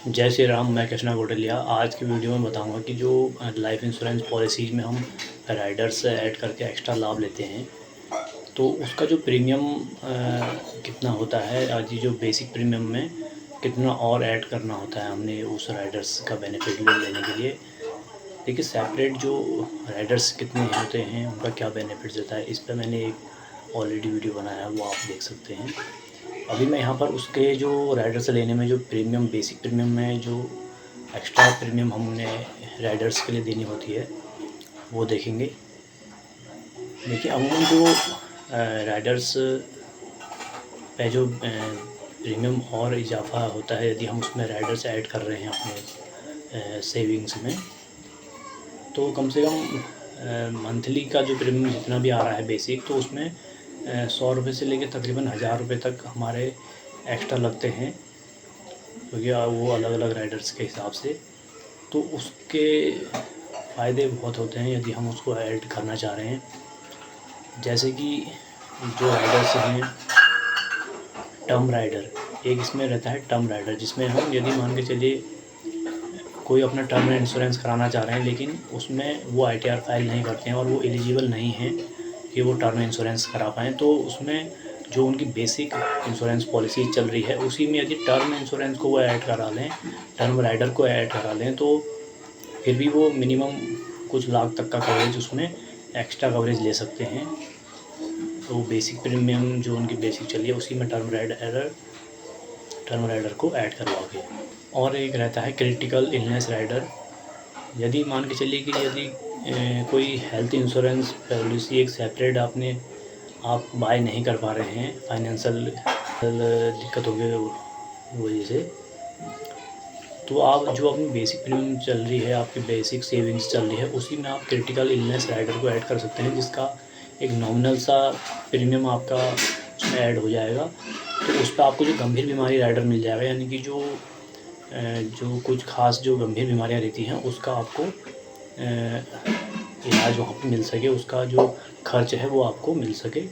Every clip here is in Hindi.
जय श्री राम। मैं कृष्णा कौटिल्या आज की वीडियो में बताऊंगा कि जो लाइफ इंश्योरेंस पॉलिसीज़ में हम राइडर्स ऐड करके एक्स्ट्रा लाभ लेते हैं तो उसका जो प्रीमियम कितना होता है। आज जो बेसिक प्रीमियम में कितना और ऐड करना होता है हमने उस राइडर्स का बेनिफिट लेने के लिए। देखिए सेपरेट जो राइडर्स कितने होते हैं उनका क्या बेनिफिट देता है, इस पर मैंने एक ऑलरेडी वीडियो बनाया है, वो आप देख सकते हैं। अभी मैं यहाँ पर उसके जो राइडर्स लेने में जो प्रीमियम बेसिक प्रीमियम में जो एक्स्ट्रा प्रीमियम हमने राइडर्स के लिए देनी होती है वो देखेंगे। देखिए अमूमन जो राइडर्स पे जो प्रीमियम और इजाफा होता है यदि हम उसमें राइडर्स ऐड कर रहे हैं अपने सेविंग्स में, तो कम से कम मंथली का जो प्रीमियम जितना भी आ रहा है बेसिक, तो उसमें 100 रुपये से लेकर तकरीबन 1000 रुपये तक हमारे एक्स्ट्रा लगते हैं, क्योंकि वो अलग अलग राइडर्स के हिसाब से। तो उसके फ़ायदे बहुत होते हैं यदि हम उसको ऐड करना चाह रहे हैं। जैसे कि जो राइडर्स हैं टर्म राइडर, एक इसमें रहता है टर्म राइडर, जिसमें हम यदि मान के चलिए कोई अपना टर्म इंश्योरेंस कराना चाह रहे हैं लेकिन उसमें वो ITR फाइल नहीं करते हैं और वो एलिजिबल नहीं हैं कि वो टर्म इंश्योरेंस करा पाएँ, तो उसमें जो उनकी बेसिक इंश्योरेंस पॉलिसी चल रही है उसी में यदि टर्म इंश्योरेंस को वो ऐड करा लें, टर्म राइडर को ऐड करा लें, तो फिर भी वो मिनिमम कुछ लाख तक का कवरेज उसमें एक्स्ट्रा कवरेज ले सकते हैं। तो बेसिक प्रीमियम जो उनकी बेसिक चल रही है उसी में टर्म राइडर को ऐड करवाओगे। और एक रहता है क्रिटिकल इलनेस राइडर। यदि मान के चलिए कि यदि कोई हेल्थ इंश्योरेंस पॉलिसी एक सेपरेट आप बाय नहीं कर पा रहे हैं, फाइनेंशियल दिक्कतों के वजह से, तो आप जो अपनी बेसिक प्रीमियम चल रही है, आपकी बेसिक सेविंग्स चल रही है, उसी में आप क्रिटिकल इलनेस राइडर को ऐड कर सकते हैं, जिसका एक नॉमिनल सा प्रीमियम आपका उसमें ऐड हो जाएगा। तो उस पर आपको जो गंभीर बीमारी राइडर मिल जाएगा, यानी कि जो कुछ ख़ास जो गंभीर बीमारियां रहती हैं उसका आपको इलाज वहाँ पर मिल सके, उसका जो खर्च है वो आपको मिल सके।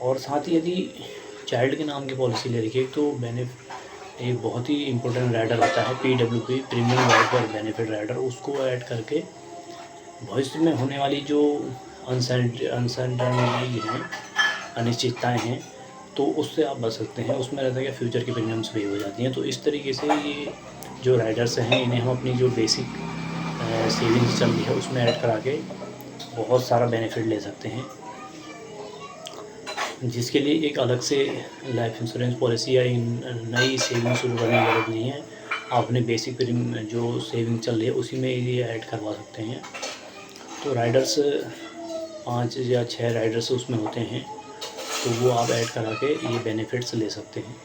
और साथ ही यदि चाइल्ड के नाम की पॉलिसी ले रखिए तो एक बहुत ही इम्पोर्टेंट राइडर आता है PWP, premium waiver benefit rider. उसको ऐड करके भविष्य में होने वाली जो अनसर्टेनिटी हैं, अनिश्चितताएँ हैं, तो उससे आप बच सकते हैं। उसमें रहता है कि फ्यूचर की प्रीमियम्स भी हो जाती हैं। तो इस तरीके से ये जो राइडर्स हैं इन्हें हम अपनी जो बेसिक सेविंग्स चल रही है उसमें ऐड करा के बहुत सारा बेनिफिट ले सकते हैं, जिसके लिए एक अलग से लाइफ इंश्योरेंस पॉलिसी या नई सेविंग शुरू करने की ज़रूरत नहीं है। आप अपने बेसिक प्रीमियम जो सेविंग चल रही है उसी में ये ऐड करवा सकते हैं। तो राइडर्स 5 या 6 राइडर्स उसमें होते हैं, तो वो आप ऐड करा के ये बेनिफिट्स ले सकते हैं।